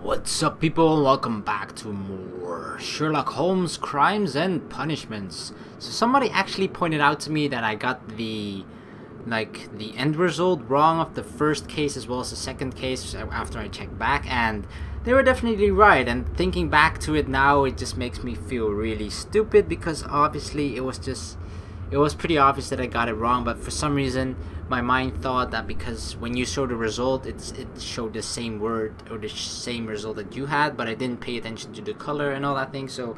What's up, people? Welcome back to more Sherlock Holmes Crimes and Punishments. So somebody actually pointed out to me that I got the end result wrong of the first case as well as the second case after I checked back, and they were definitely right. And thinking back to it now, it just makes me feel really stupid because obviously it was pretty obvious that I got it wrong, but for some reason my mind thought that because when you show the result it showed the same word or the same result that you had, but I didn't pay attention to the color and all that thing. So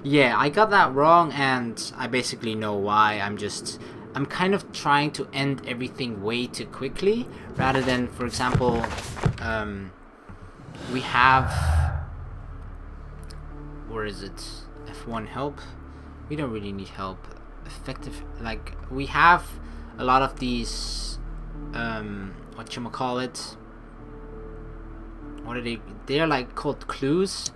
yeah, I got that wrong, and I basically know why. I'm kind of trying to end everything way too quickly rather than, for example, we have, where is it, F1 help. We don't really need help. Effective, like, we have a lot of these whatchamacallit, what are they're like called clues,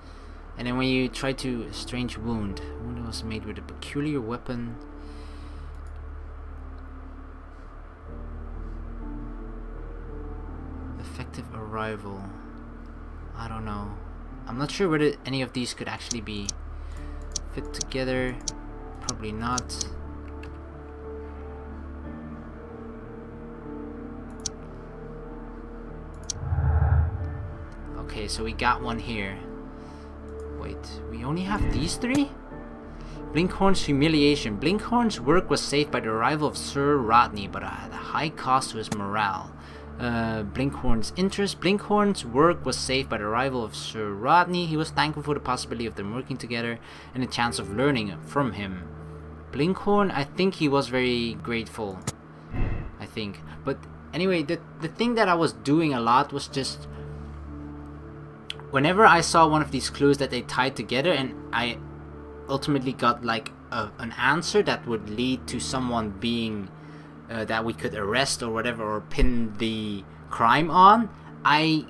and then when you try to strange wound was made with a peculiar weapon. Effective arrival, I don't know, I'm not sure whether any of these could actually be fit together. Probably not. Okay, so we got one here. Wait, we only have these three? Blinkhorn's humiliation. Blinkhorn's work was saved by the arrival of Sir Rodney, but at a high cost to his morale. Blinkhorn's interest. Blinkhorn's work was saved by the arrival of Sir Rodney. He was thankful for the possibility of them working together and the chance of learning from him. Blinkhorn, I think he was very grateful, I think. But anyway, the thing that I was doing a lot was just whenever I saw one of these clues that they tied together and I ultimately got like an answer that would lead to someone being that we could arrest or whatever, or pin the crime on, I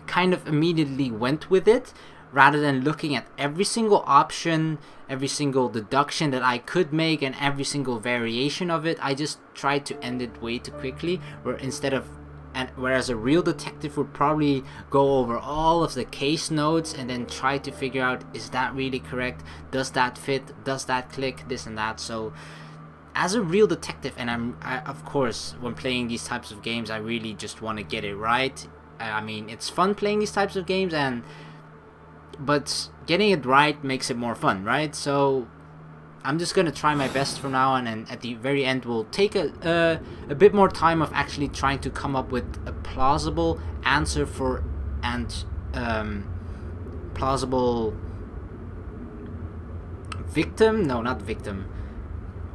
kind of immediately went with it rather than looking at every single option, every single deduction that I could make, and every single variation of it. I just tried to end it way too quickly, whereas a real detective would probably go over all of the case notes and then try to figure out, is that really correct, does that fit, does that click, this and that. So as a real detective, and I of course when playing these types of games I really just want to get it right. I mean, it's fun playing these types of games, but getting it right makes it more fun, right? So I'm just gonna try my best from now on, and at the very end we'll take a bit more time of actually trying to come up with a plausible answer for, and plausible victim, no, not victim,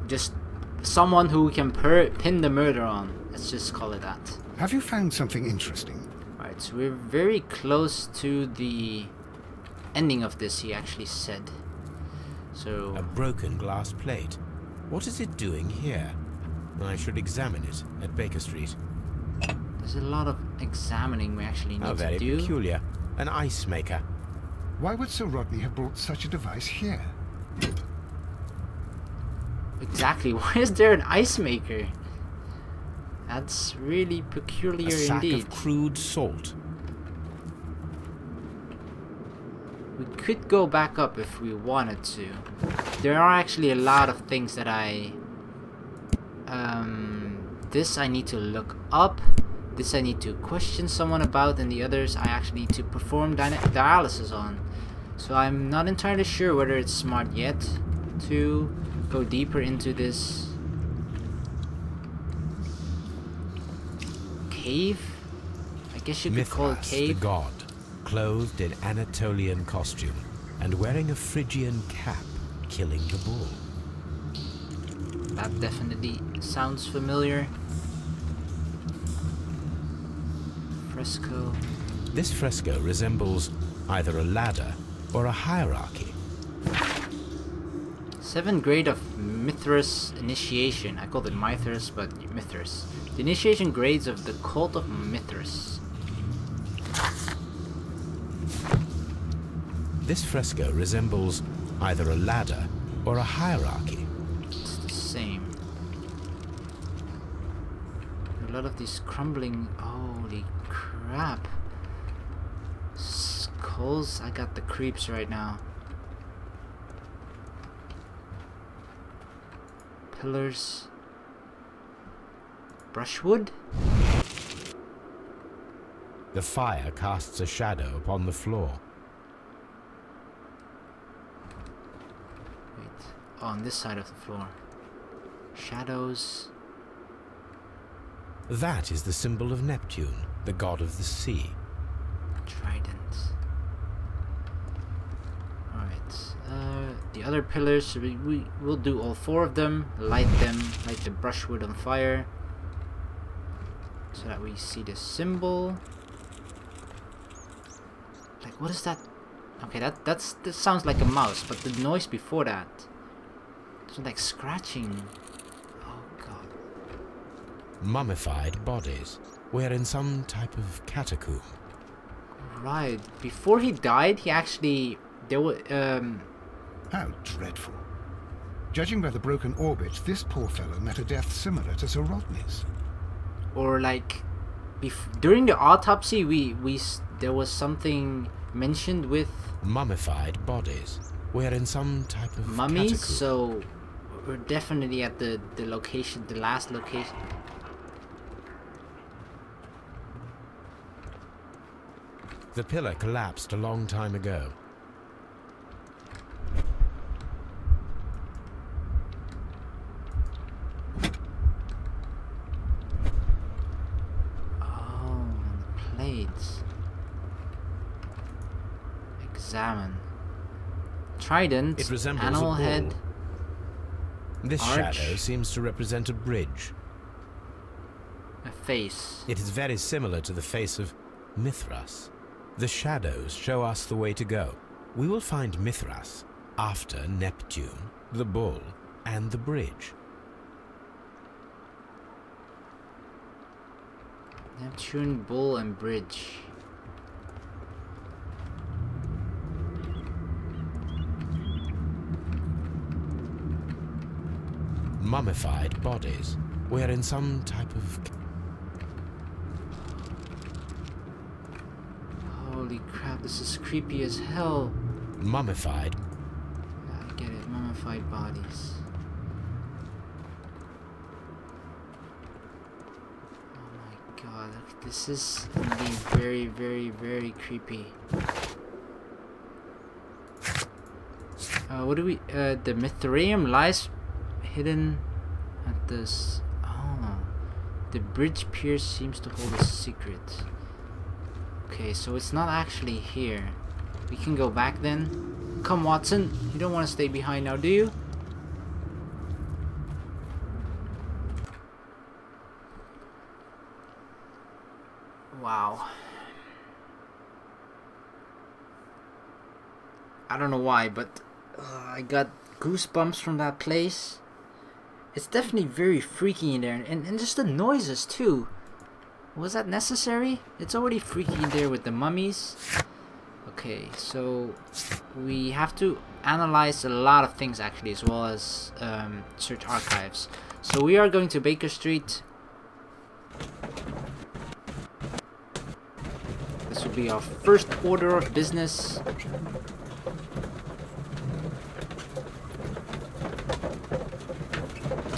just someone who we can pin the murder on. Let's just call it that. Have you found something interesting? Right, so we're very close to the ending of this, he actually said. So a broken glass plate. What is it doing here? I should examine it at Baker Street. There's a lot of examining we actually need to do. Very peculiar. An ice maker. Why would Sir Rodney have brought such a device here? Exactly. Why is there an ice maker? That's really peculiar indeed. A sack of crude salt. We could go back up if we wanted to. There are actually a lot of things that this I need to look up, this I need to question someone about, and the others I actually need to perform dialysis on. So I'm not entirely sure whether it's smart yet to go deeper into this cave. I guess you could call it cave. The god, clothed in Anatolian costume and wearing a Phrygian cap, killing the bull. That definitely sounds familiar. Fresco. This fresco resembles either a ladder or a hierarchy. 7th grade of Mithras initiation. I called it Mithras, but Mithras. The initiation grades of the cult of Mithras. This fresco resembles either a ladder or a hierarchy. It's the same. A lot of these crumbling. Holy crap. holes. I got the creeps right now. Pillars. Brushwood? The fire casts a shadow upon the floor. Wait. Oh, on this side of the floor. Shadows. That is the symbol of Neptune, the god of the sea. Trident. Alright. The other pillars, we will do all 4 of them. Light the brushwood on fire. So that we see the symbol. Like, what is that? Okay, that sounds like a mouse, but the noise before that, it's like scratching. Oh god. Mummified bodies. We're in some type of catacomb. Right. Before he died, he actually there was How dreadful. Judging by the broken orbits, this poor fellow met a death similar to Sir Rodney's. or like during the autopsy there was something mentioned with Mummified bodies. We're in some type of mummies, catacomb. so we're definitely at the location, the last location. The pillar collapsed a long time ago. Oh, plates. Examine. Trident. It resembles animal a bull. head. This Arch. shadow seems to represent a bridge. A face. It is very similar to the face of Mithras. The shadows show us the way to go. We will find Mithras after Neptune, the bull, and the bridge. Neptune, bull, and bridge. Mummified bodies. We're in some type of... Holy crap, this is creepy as hell. Mummified. I get it, mummified bodies. Oh my god, this is indeed very, very, very creepy. What do we, the Mithraeum lies hidden at this, oh, the bridge pier seems to hold a secret. Okay, so it's not actually here. We can go back then. Come, Watson, you don't want to stay behind now, do you? Wow. I don't know why, but I got goosebumps from that place. It's definitely very freaky in there, and just the noises too. Was that necessary? It's already freaky in there with the mummies. Okay, so we have to analyze a lot of things actually, as well as search archives. So we are going to Baker Street. This will be our first order of business.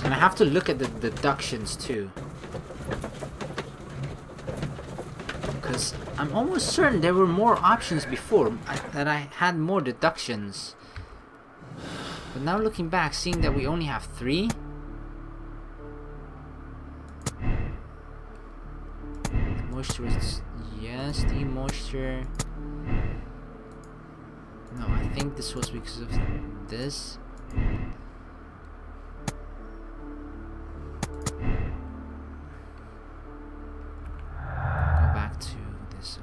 And I have to look at the deductions too. Because I'm almost certain there were more options before, that I had more deductions. But now looking back, seeing that we only have 3. The moisture was, yes, the moisture. No, I think this was because of this.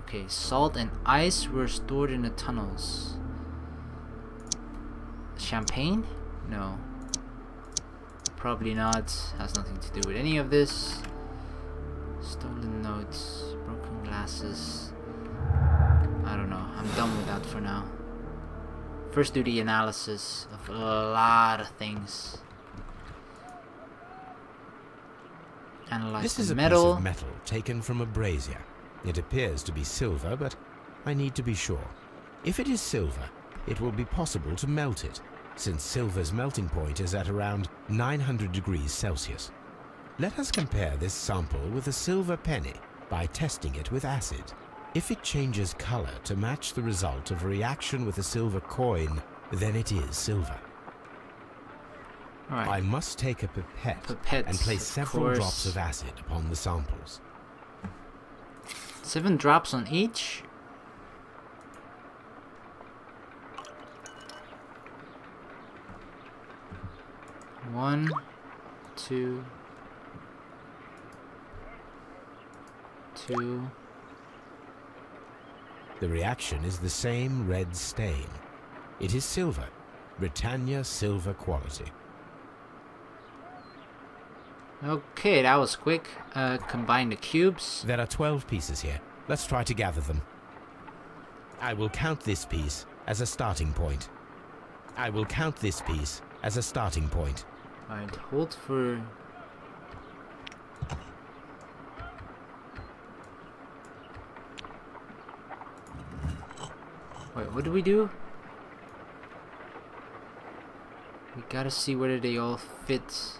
Okay, salt and ice were stored in the tunnels. Champagne? No. Probably not. Has nothing to do with any of this. Stolen notes, broken glasses. I don't know. I'm done with that for now. First do the analysis of a lot of things. Analyze This is the a metal. piece of metal taken from a brazier. It appears to be silver, but I need to be sure. If it is silver, it will be possible to melt it, since silver's melting point is at around 900 degrees Celsius. Let us compare this sample with a silver penny by testing it with acid. If it changes color to match the result of a reaction with a silver coin, then it is silver. Right. I must take a pipette and place several drops of acid upon the samples. 7 drops on each. One, two, two. The reaction is the same red stain. It is silver, Britannia silver quality. Okay, that was quick. Combine the cubes. There are 12 pieces here. Let's try to gather them. I will count this piece as a starting point. I will count this piece as a starting point. Alright, hold for... Wait, what do we do? We gotta see whether they all fit.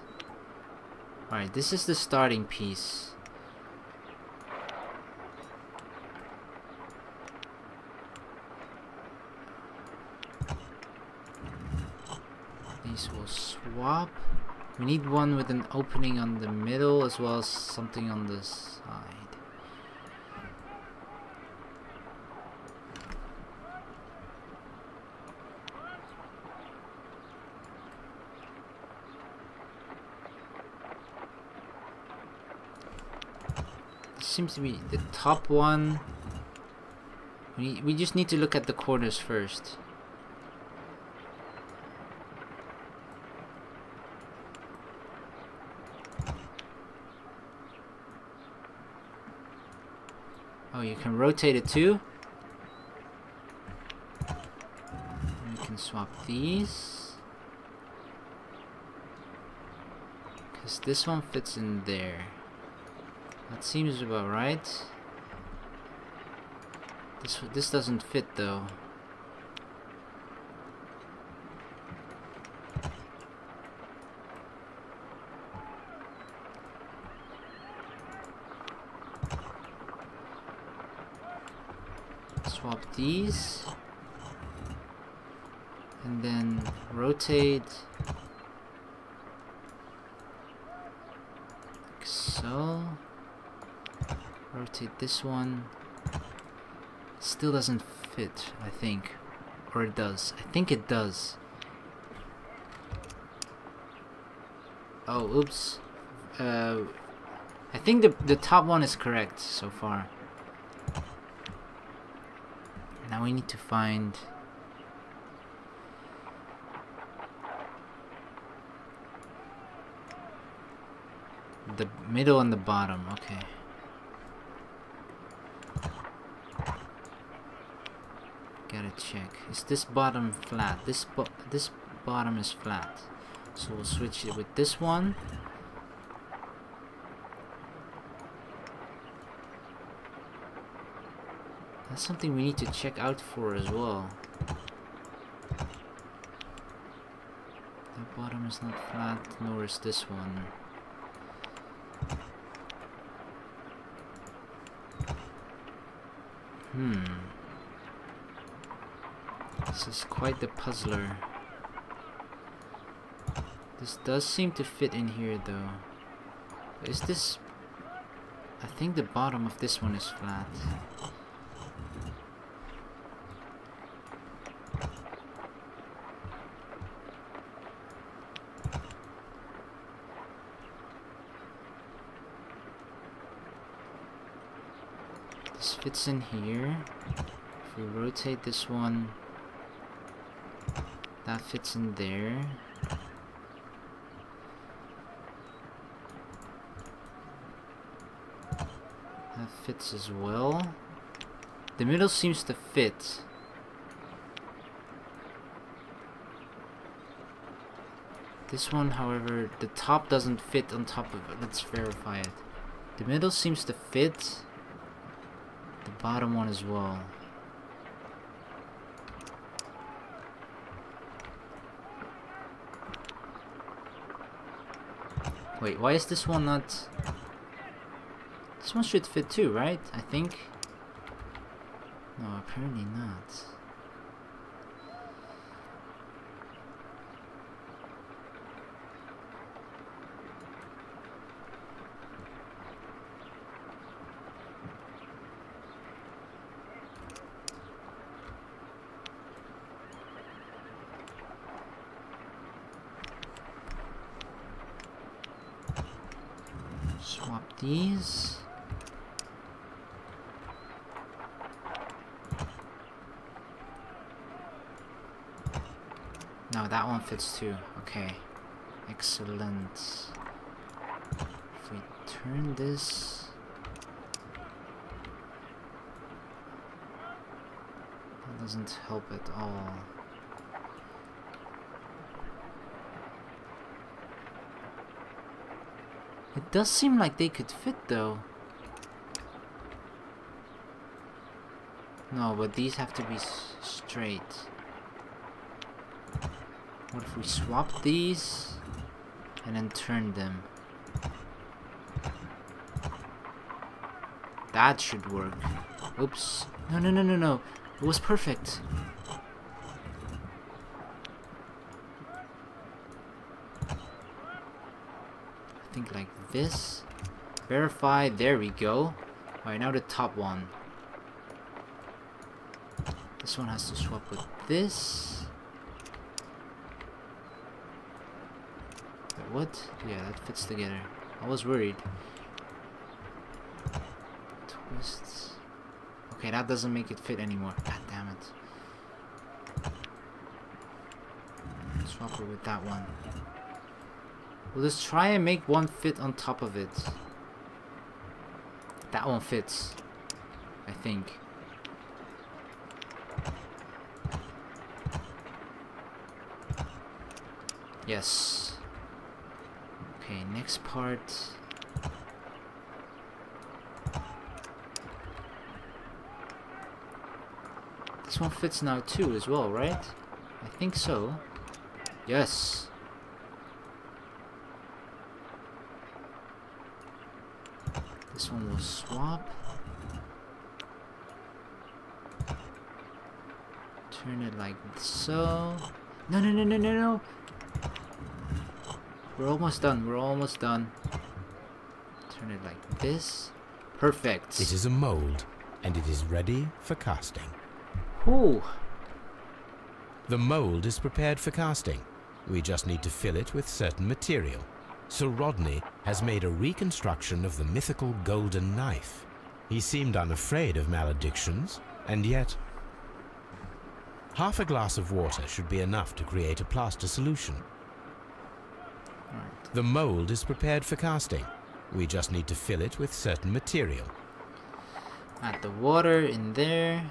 Alright, this is the starting piece. These will swap. We need one with an opening on the middle as well as something on the side. Seems to be the top one. We just need to look at the corners first. Oh, you can rotate it too. And we can swap these. Because this one fits in there. That seems about right. This doesn't fit though. Swap these. And then rotate. Like so. Rotate this one. Still doesn't fit, I think. Or it does. I think it does. Oh, oops. I think the top one is correct so far. Now we need to find... the middle and the bottom, okay. Gotta check. Is this bottom flat? This bottom is flat. So we'll switch it with this one. That's something we need to check out for as well. The bottom is not flat, nor is this one. This is quite the puzzler. This does seem to fit in here though. Is this... I think the bottom of this one is flat. This fits in here. If we rotate this one, that fits in there. That fits as well. The middle seems to fit. This one, however, the top doesn't fit on top of it. Let's verify it. The middle seems to fit. The bottom one as well. Wait, why is this one not... This one should fit too, right? I think. No, apparently not. Swap these. No, that one fits too. Okay. Excellent. If we turn this... That doesn't help at all. It does seem like they could fit though. No, but these have to be straight. What if we swap these and then turn them? That should work. Oops. No, no, no, no, no. It was perfect. I think like this. Verify. There we go. Alright, now the top one. This one has to swap with this. What? Yeah, that fits together. I was worried. Twists. Okay, that doesn't make it fit anymore. God damn it. Swap it with that one. We'll just try and make one fit on top of it. That one fits, I think. Yes. Okay, next part. This one fits now too as well, right? I think so. Yes. This one will swap. Turn it like so. No, no, no, no, no, no. We're almost done. We're almost done. Turn it like this. Perfect. It is a mold, and it is ready for casting. Ooh. The mold is prepared for casting. We just need to fill it with certain material. Sir Rodney has made a reconstruction of the mythical golden knife. He seemed unafraid of maledictions, and yet... Half a glass of water should be enough to create a plaster solution. Right. The mold is prepared for casting. We just need to fill it with certain material. Add the water in there.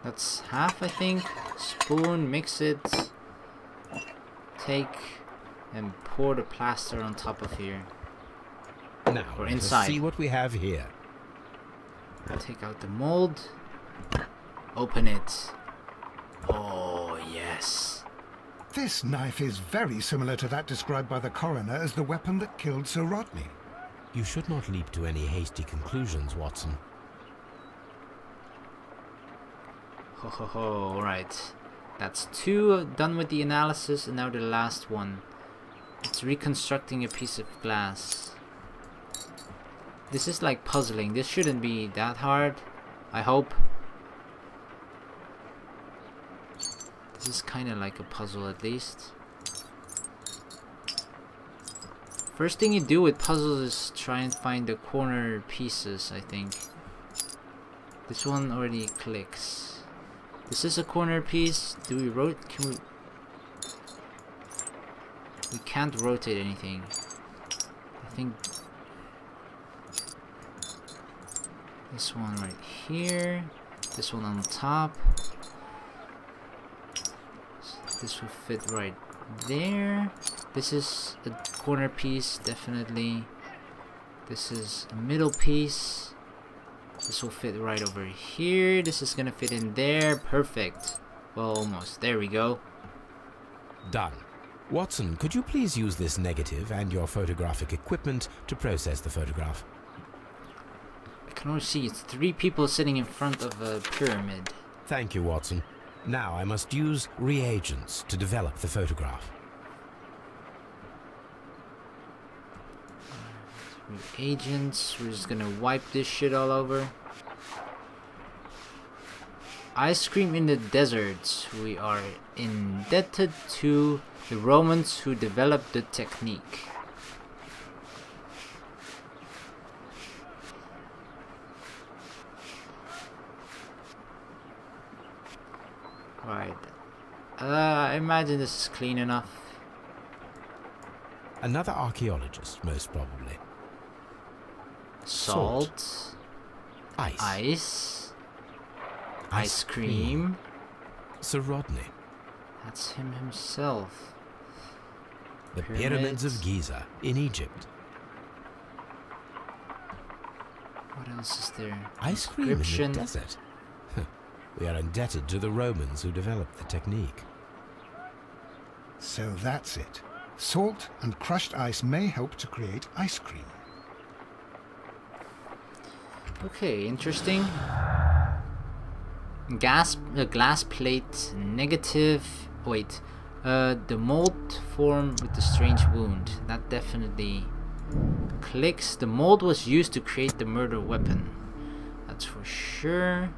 That's half, I think. Spoon, mix it. Take and pour the plaster on top of here. Now, or let us inside. see what we have here. Take out the mold. Open it. Oh, yes. This knife is very similar to that described by the coroner as the weapon that killed Sir Rodney. You should not leap to any hasty conclusions, Watson. Ho ho ho, alright. That's two done with the analysis, and now the last one. It's reconstructing a piece of glass. This is like puzzling. This shouldn't be that hard, I hope. This is kind of like a puzzle at least. First thing you do with puzzles is try and find the corner pieces, I think. This one already clicks. This is a corner piece. Do we rotate? Can we? We can't rotate anything. I think this one right here. This one on top. This will fit right there. This is a corner piece, definitely. This is a middle piece. This will fit right over here. This is gonna fit in there. Perfect. Well, almost. There we go. Done. Watson, could you please use this negative and your photographic equipment to process the photograph? I can only see it's 3 people sitting in front of a pyramid. Thank you, Watson. Now I must use reagents to develop the photograph. Reagents, we're just gonna wipe this shit all over. Ice cream in the deserts. We are indebted to the Romans who developed the technique. Right. I imagine this is clean enough. Another archaeologist, most probably. Salt. Ice. Ice cream. Sir Rodney. That's him himself. The pyramids of Giza in Egypt. What else is there? Ice cream in the desert. We are indebted to the Romans who developed the technique. So that's it. Salt and crushed ice may help to create ice cream. Okay, interesting. Glass plate negative. Wait, the mold form with the strange wound. That definitely clicks. The mold was used to create the murder weapon. That's for sure.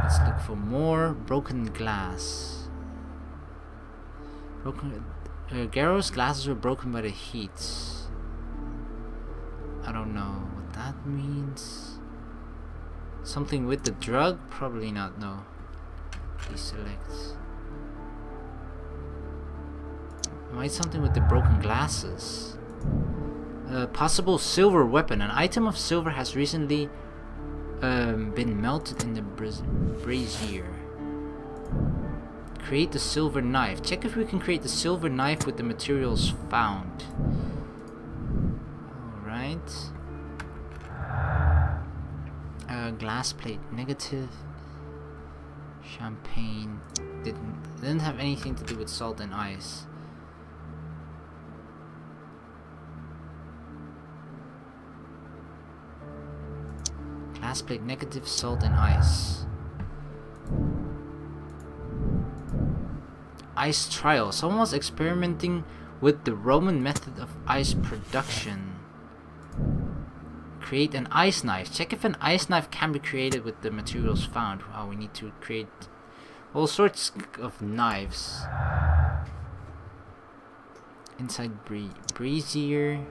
Let's look for more. Broken glass. Garrow's glasses were broken by the heat. I don't know what that means. Something with the drug? Probably not, no. Deselect. Might something with the broken glasses. Possible silver weapon. An item of silver has recently been melted in the brazier. Create the silver knife. Check if we can create the silver knife with the materials found. Alright. Glass plate negative. Champagne didn't have anything to do with salt and ice. Glass plate negative, salt and ice. Ice trial. Someone was experimenting with the Roman method of ice production. Create an ice knife. Check if an ice knife can be created with the materials found. Wow, we need to create all sorts of knives. Inside brazier.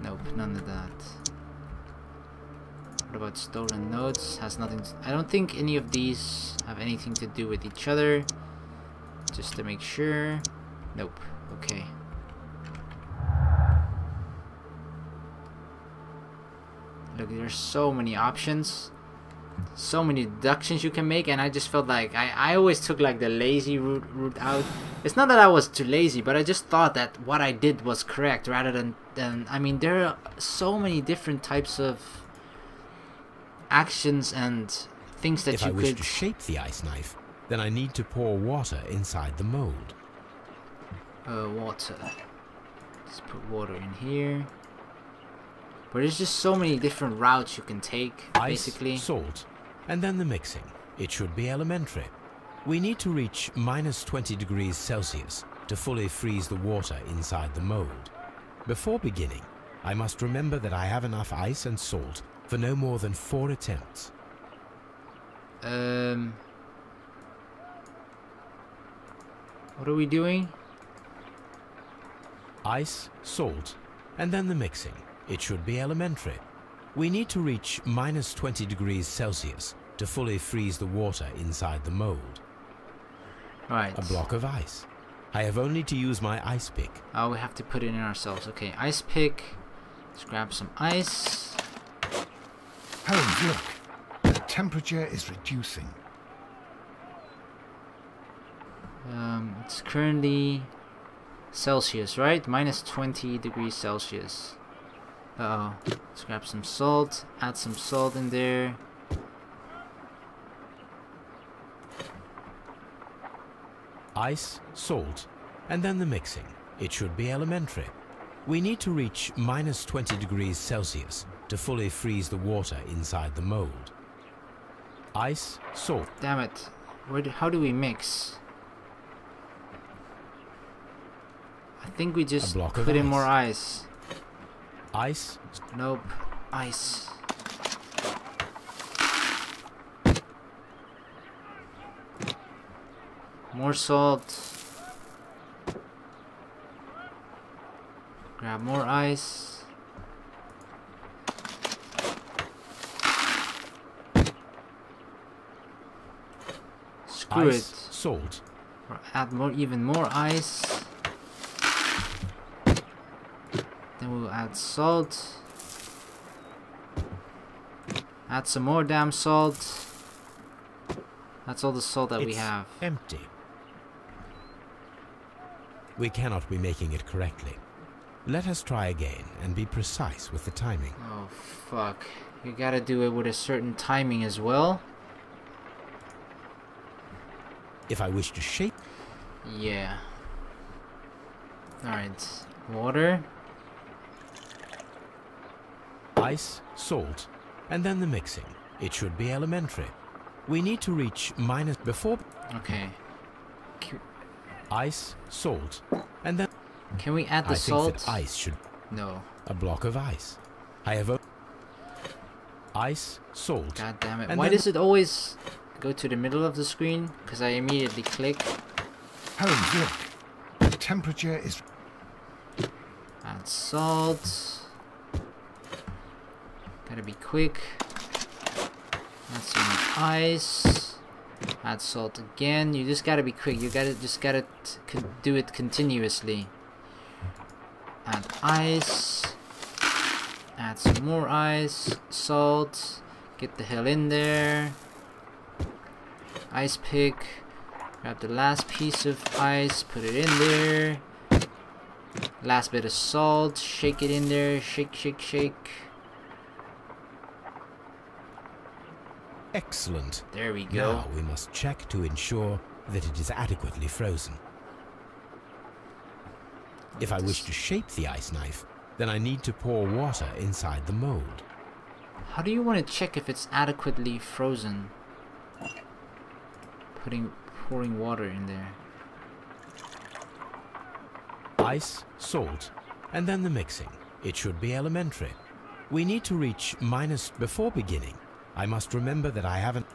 Nope, none of that. What about stolen notes? Has nothing to, I don't think any of these have anything to do with each other. Just to make sure. Nope. Okay. Look, there's so many options. So many deductions you can make, and I just felt like I always took like the lazy route out. It's not that I was too lazy, but I just thought that what I did was correct rather than I mean, there are so many different types of actions and things that if you I wish could to shape the ice knife, then I need to pour water inside the mold. Water. Let's put water in here. But there's just so many different routes you can take, Ice, basically. salt, and then the mixing. It should be elementary. We need to reach -20 degrees Celsius to fully freeze the water inside the mold. Before beginning, I must remember that I have enough ice and salt for no more than 4 attempts. What are we doing? Ice, salt, and then the mixing. It should be elementary. We need to reach -20 degrees Celsius to fully freeze the water inside the mold. Right. A block of ice. I have only to use my ice pick. Oh, we have to put it in ourselves. Okay, ice pick. Let's grab some ice. Holmes, look. The temperature is reducing. It's currently Celsius, right? -20 degrees Celsius. Uh-oh. Let's grab some salt. Add some salt in there. Ice, salt, and then the mixing. It should be elementary. We need to reach minus 20 degrees Celsius to fully freeze the water inside the mold. Ice, salt. Damn it. How do we mix? I think we just put in more ice. Ice. Nope. Ice. More salt. Grab more ice. Screw ice, it. Salt. Or add even more ice. Then we'll add salt. Add some more damn salt. That's all the salt that we have. Empty. We cannot be making it correctly. Let us try again and be precise with the timing. Oh fuck. You gotta do it with a certain timing as well. If I wish to shape... Yeah. Alright. Water. Ice, salt, and then the mixing. It should be elementary. We need to reach minus before... Okay. Ice, salt, and then... Can we add the salt? I think that ice should... No. A block of ice. I have a... Ice, salt... God damn it. Why does it always go to the middle of the screen? Because I immediately click. Holmes, look. The temperature is... Add salt. Gotta be quick. Add some ice. Add salt again. You just gotta be quick. You gotta do it continuously. Add ice. Add some more ice. Salt. Get the hell in there. Ice pick. Grab the last piece of ice. Put it in there. Last bit of salt. Shake it in there. Shake, shake, shake. Excellent. There we go. Now we must check to ensure that it is adequately frozen. If I wish to shape the ice knife, then I need to pour water inside the mold. How do you want to check if it's adequately frozen? Pouring water in there. Ice, salt, and then the mixing. It should be elementary. We need to reach minus before beginning. I must remember that I haven't...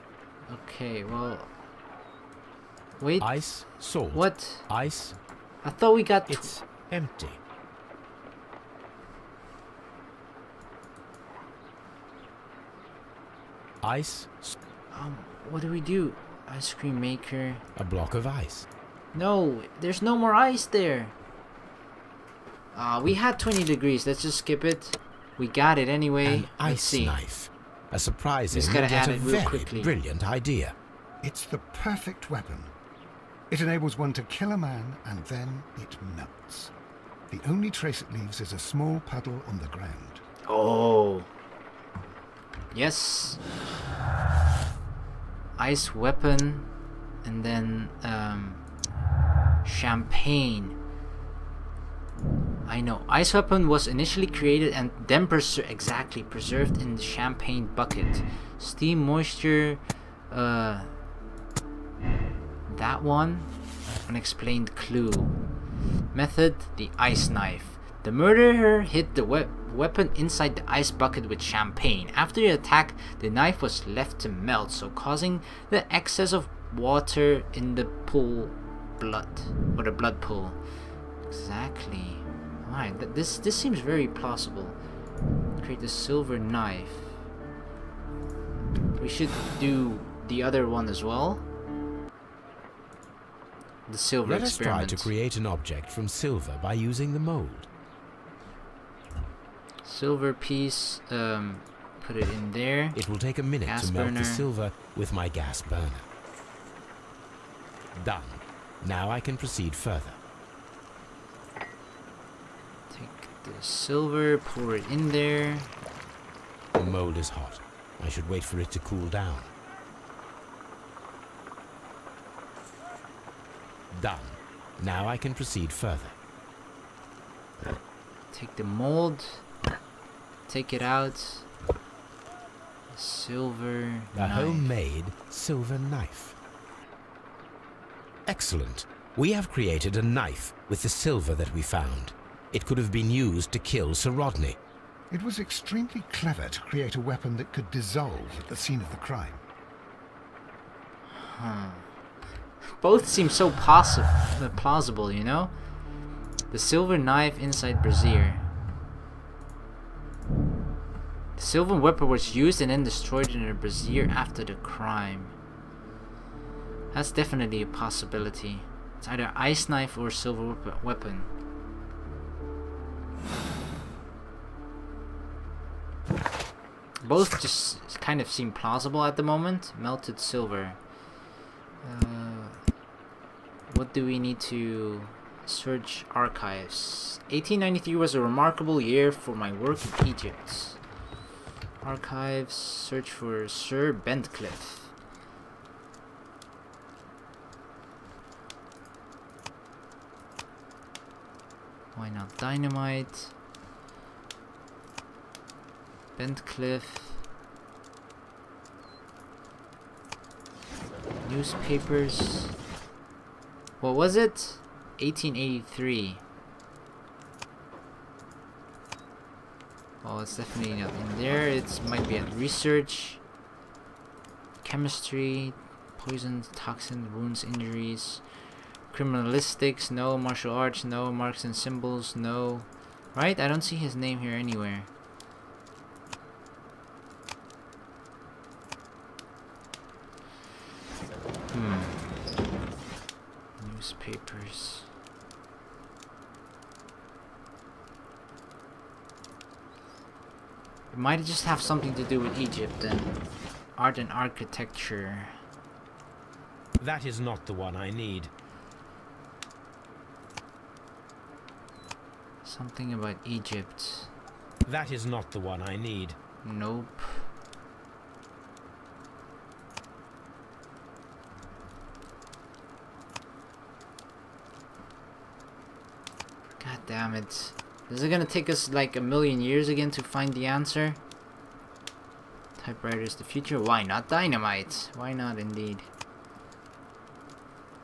Okay, well... Wait. Ice, salt. What? Ice. I thought we got... It's empty. Ice. What do we do? Ice cream maker. A block of ice. No, there's no more ice there. We had 20 degrees. Let's just skip it. We got it anyway. An ice knife. A surprising yet a very brilliant idea. It's the perfect weapon. It enables one to kill a man and then it melts. The only trace it leaves is a small puddle on the ground. Oh. Yes. Ice weapon. And then champagne. I know. Ice weapon was initially created and then preserved in the champagne bucket. Steam, moisture, that one. Unexplained clue. Method, the ice knife. The murderer hid the weapon inside the ice bucket with champagne. After the attack, the knife was left to melt, so causing the excess of water in the pool or the blood pool. Exactly. Alright, this seems very plausible. Create a silver knife. We should do the other one as well. The silver experiment. Let us try to create an object from silver by using the mold. Silver piece, put it in there. It will take a minute to melt the silver with my gas burner. Done. Now I can proceed further. The silver, pour it in there. The mold is hot. I should wait for it to cool down. Done. Now I can proceed further. Take the mold. Take it out. Silver A knife. homemade silver knife. Excellent. We have created a knife with the silver that we found. It could have been used to kill Sir Rodney. It was extremely clever to create a weapon that could dissolve at the scene of the crime. Both seem so plausible, you know? The silver knife inside brazier. The silver weapon was used and then destroyed in a brazier after the crime. That's definitely a possibility. It's either ice knife or silver weapon. Both just kind of seem plausible at the moment. Melted silver. What do we need to search? Archives. 1893 was a remarkable year for my work in Egypt. Archives. Search for Sir Bentcliffe. Why not dynamite? Bentcliffe. Newspapers. What was it? 1883. Oh, it's definitely not in there. It might be at research. Chemistry. Poisons, toxins, wounds, injuries. Criminalistics, no. Martial arts, no. Marks and symbols, no. Right? I don't see his name here anywhere. Newspapers. It might just have something to do with Egypt and art and architecture. That is not the one I need. Something about Egypt. That is not the one I need. Nope. God damn it. Is it gonna take us like a million years again to find the answer? Typewriters, the future? Why not dynamite? Why not indeed?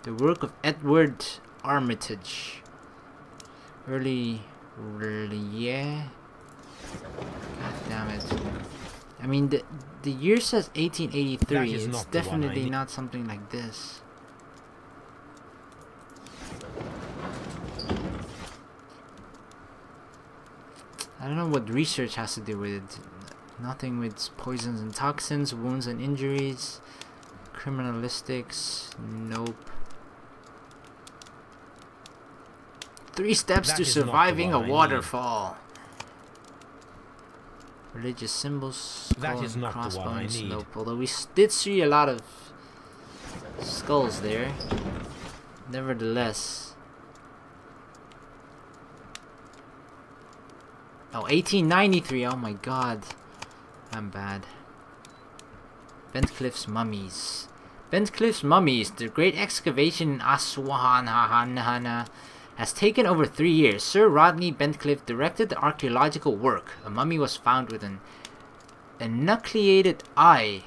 The work of Edward Armitage. Yeah. God damn it. I mean, the year says 1883. It's definitely not something like this. I don't know what research has to do with it. Nothing with poisons and toxins, wounds and injuries, criminalistics. Nope. 3 steps to surviving a waterfall. Religious symbols, skull and crossbones. Nope. Although we did see a lot of skulls there. Nevertheless. Oh, 1893. Oh my god. I'm bad. Bentcliffe's Mummies. Bentcliffe's Mummies, the great excavation in Aswan, has taken over 3 years. Sir Rodney Bentcliffe directed the archaeological work. A mummy was found with an enucleated eye,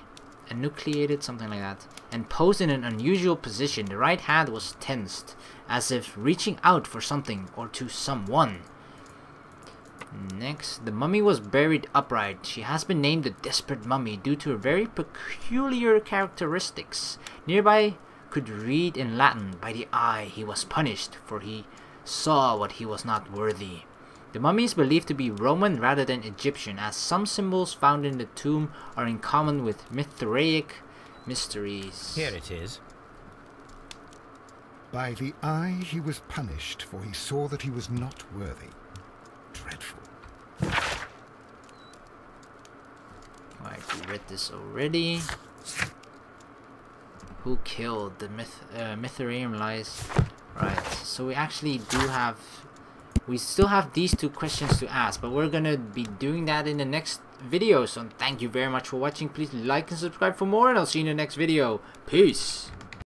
something like that, and posed in an unusual position. The right hand was tensed, as if reaching out for something or to someone. Next, the mummy was buried upright. She has been named the Desperate Mummy due to her very peculiar characteristics. Nearby could read in Latin, "By the eye he was punished, for he saw what he was not worthy." The mummy is believed to be Roman rather than Egyptian, as some symbols found in the tomb are in common with Mithraic mysteries. Here it is. By the eye he was punished, for he saw that he was not worthy. Dreadful. Alright, we read this already. Who killed the Mithraeum lies? Right, so we actually we still have these 2 questions to ask, but we're gonna be doing that in the next video. So thank you very much for watching. Please like and subscribe for more, and I'll see you in the next video. Peace.